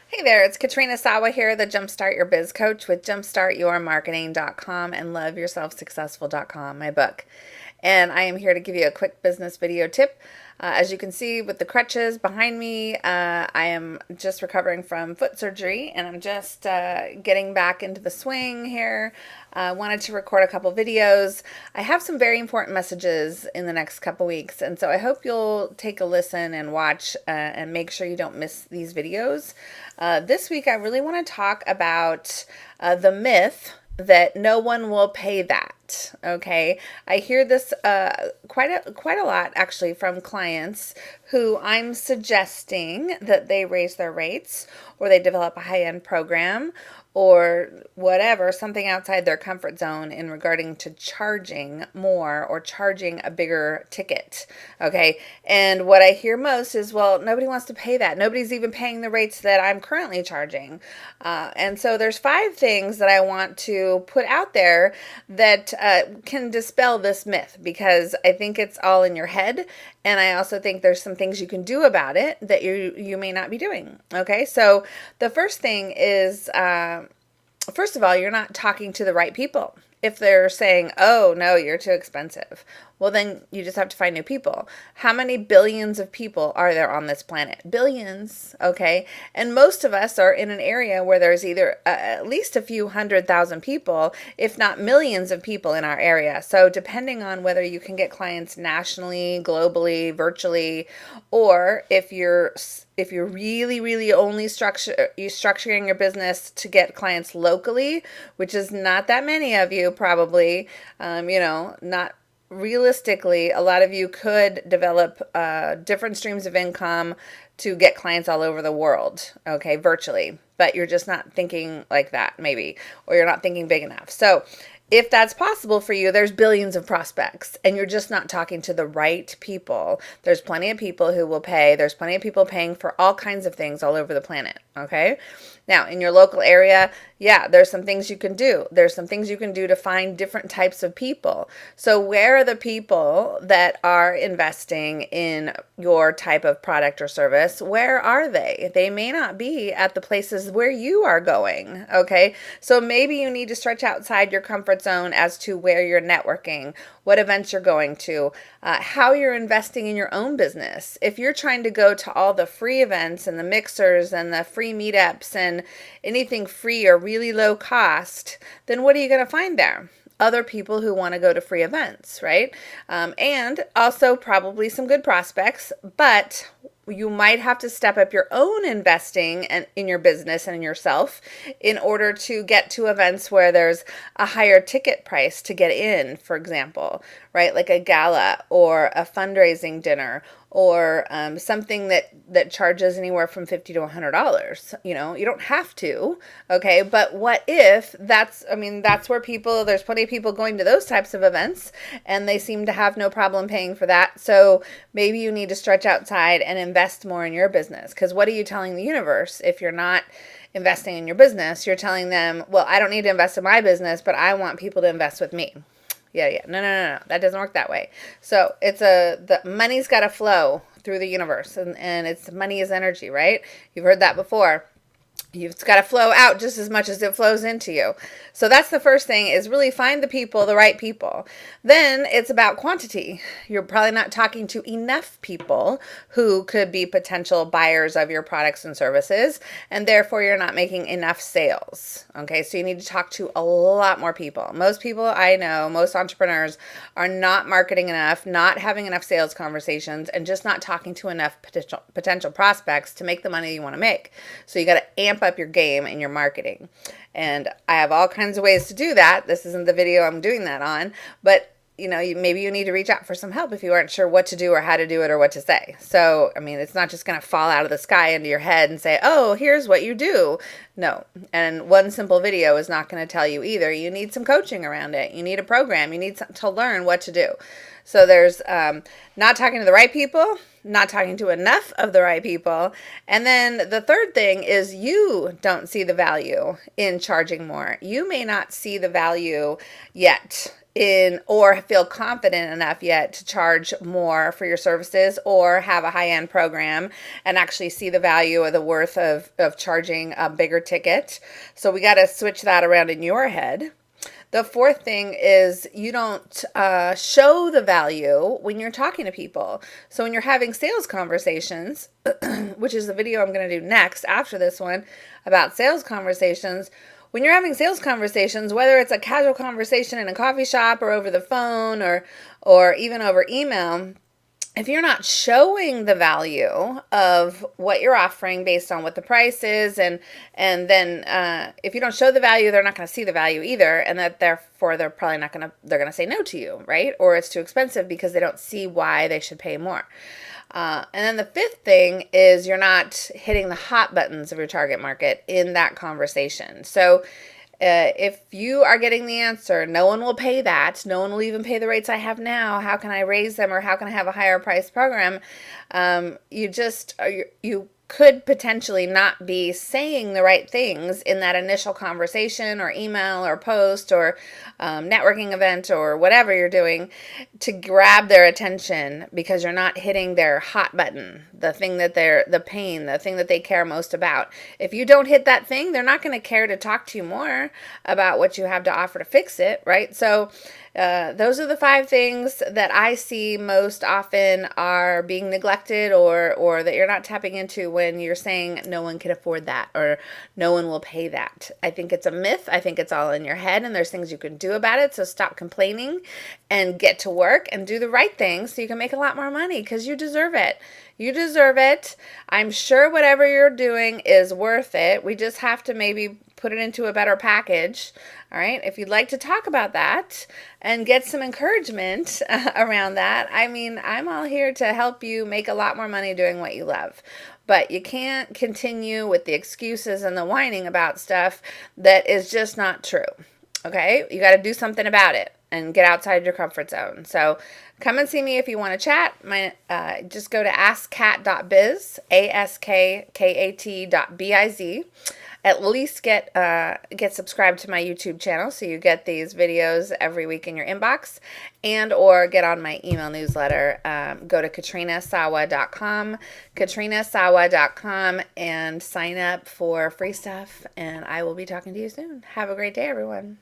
Hey there, it's Katrina Sawa here, the Jumpstart Your Biz Coach with jumpstartyourmarketing.com and loveyourselfsuccessful.com, my book. And I am here to give you a quick business video tip. As you can see with the crutches behind me, I am just recovering from foot surgery and I'm just getting back into the swing here. I wanted to record a couple videos. I have some very important messages in the next couple weeks, and so I hope you'll take a listen and watch and make sure you don't miss these videos. This week I really want to talk about the myth that no one will pay that. Okay, I hear this quite a lot actually from clients who I'm suggesting that they raise their rates or they develop a high-end program or whatever, something outside their comfort zone in regarding to charging more or charging a bigger ticket. Okay, and what I hear most is, well, nobody wants to pay that. Nobody's even paying the rates that I'm currently charging. And so there's 5 things that I want to put out there that can dispel this myth, because I think it's all in your head, and I also think there's some things you can do about it that you may not be doing. Okay, so the first thing is, first of all, you're not talking to the right people. If they're saying, oh, no, you're too expensive, well, then you just have to find new people. How many billions of people are there on this planet? Billions, okay? And most of us are in an area where there's either at least a few 100,000 people, if not millions of people in our area. So depending on whether you can get clients nationally, globally, virtually, or if you're really only structuring your business to get clients locally, which is not that many of you probably, not realistically, a lot of you could develop different streams of income to get clients all over the world, okay, virtually, but you're just not thinking like that maybe, or you're not thinking big enough. So if that's possible for you, there's billions of prospects and you're just not talking to the right people. There's plenty of people who will pay. There's plenty of people paying for all kinds of things all over the planet, okay? Now, in your local area, yeah, there's some things you can do. There's some things you can do to find different types of people. So where are the people that are investing in your type of product or service? Where are they? They may not be at the places where you are going, okay? So maybe you need to stretch outside your comfort zone as to where you're networking, what events you're going to, how you're investing in your own business. If you're trying to go to all the free events and the mixers and the free meetups and anything free or really low cost, then what are you going to find there? Other people who want to go to free events, right? And also probably some good prospects, but you might have to step up your own investing in your business and in yourself in order to get to events where there's a higher ticket price to get in, for example, right? Like a gala or a fundraising dinner or something that charges anywhere from $50 to $100. You don't have to, okay? But what if that's where there's plenty of people going to those types of events and they seem to have no problem paying for that. So maybe you need to stretch outside and invest more in your business, because what are you telling the universe if you're not investing in your business? You're telling them, well, I don't need to invest in my business, but I want people to invest with me. Yeah. No. That doesn't work that way. So the money's got to flow through the universe, and it's money is energy, right? You've heard that before. It's got to flow out just as much as it flows into you. So that's the first thing, is really find the right people. Then it's about quantity. You're probably not talking to enough people who could be potential buyers of your products and services, and therefore you're not making enough sales. Okay, so you need to talk to a lot more people. Most people I know, most entrepreneurs, are not marketing enough, not having enough sales conversations, and just not talking to enough potential prospects to make the money you want to make. So you got to amp up your game in your marketing. And I have all kinds of ways to do that. This isn't the video I'm doing that on, but maybe you need to reach out for some help if you aren't sure what to do or how to do it or what to say. So, it's not just going to fall out of the sky into your head and say, oh, here's what you do. No. And one simple video is not going to tell you either. You need some coaching around it. You need a program. You need to learn what to do. So there's not talking to the right people, not talking to enough of the right people. And then the third thing is you don't see the value in charging more. You may not see the value yet in or feel confident enough yet to charge more for your services or have a high-end program and actually see the value or the worth of charging a bigger ticket. So we got to switch that around in your head. The fourth thing is you don't show the value when you're talking to people. So when you're having sales conversations, which is the video I'm going to do next after this one about sales conversations, when you're having sales conversations, whether it's a casual conversation in a coffee shop or over the phone or even over email, if you're not showing the value of what you're offering based on what the price is, and then if you don't show the value, they're not going to see the value either, and that therefore they're going to say no to you, right? Or it's too expensive because they don't see why they should pay more. And then the fifth thing is you're not hitting the hot buttons of your target market in that conversation. So if you are getting the answer, no one will pay that, no one will even pay the rates I have now, how can I raise them, or how can I have a higher price program? You could potentially not be saying the right things in that initial conversation or email or post or networking event or whatever you're doing to grab their attention, because you're not hitting their hot button, the thing that the thing that they care most about. If you don't hit that thing, they're not going to care to talk to you more about what you have to offer to fix it, right? So those are the 5 things that I see most often are being neglected or that you're not tapping into when you're saying no one can afford that or no one will pay that. I think it's a myth. I think it's all in your head and there's things you can do about it. So stop complaining and get to work and do the right thing so you can make a lot more money, because you deserve it. You deserve it. I'm sure whatever you're doing is worth it. We just have to maybe put it into a better package. All right. If you'd like to talk about that and get some encouragement around that, I mean, I'm all here to help you make a lot more money doing what you love. But you can't continue with the excuses and the whining about stuff that is just not true. Okay. You got to do something about it and get outside your comfort zone. So come and see me if you want to chat. Just go to askkat.biz, askkat.biz. At least get subscribed to my YouTube channel so you get these videos every week in your inbox, and or get on my email newsletter. Go to katrinasawa.com, and sign up for free stuff, and I will be talking to you soon. Have a great day, everyone.